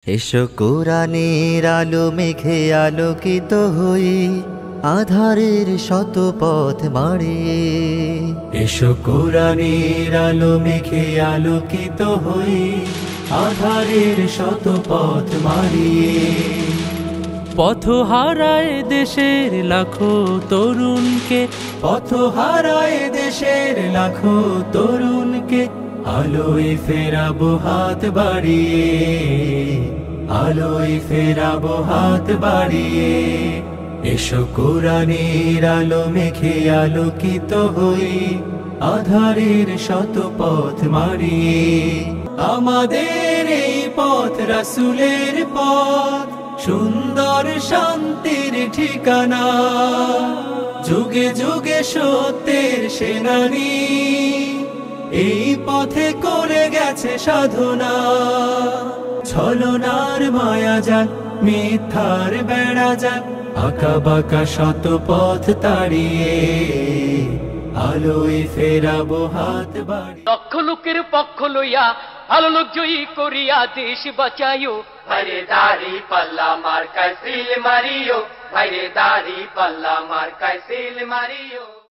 এসো কোরআনের আলো মেঘে আলোকিত হই, আধারের শত পথ মারিয়ে। এসো কোরআনের আলো মেঘে আলোকিত হই, আধারের শত পথ মারিয়ে। পথ হারায় দেশের লাখো তরুণকে, পথ হারায় দেশের লাখো তরুণকে, আলোয় ফেরাবো হাত বাড়িয়ে, আলোয় ফেরাবো হাত বাড়িয়ে। এসো কোরআনের আলো মেঘে আলোকিত হই, আধারের শত পথ মারিয়ে। আমাদের এই পথ রাসূলের পথ, সুন্দর শান্তির ঠিকানা, যুগে যুগে সত্যের সেনানী, এই পথে করে গেছে সাধনা। ছলনার মায়া যান, মিথ্যার বেড়া যান, আঁকা বাঁকা শত পথ তাড়িয়ে, আলোয় ফেরাবো হাত বাড়িয়ে। লক্ষ লোকের পক্ষ লইয়া ভালো লোক জয়ী করিয়া দেশ বাঁচাইও। ভাইরে দাড়ি পাল্লা মার্কায় সিল মারিও, ভাইরে দাড়ি পাল্লা মার্কায় সিল মারিও।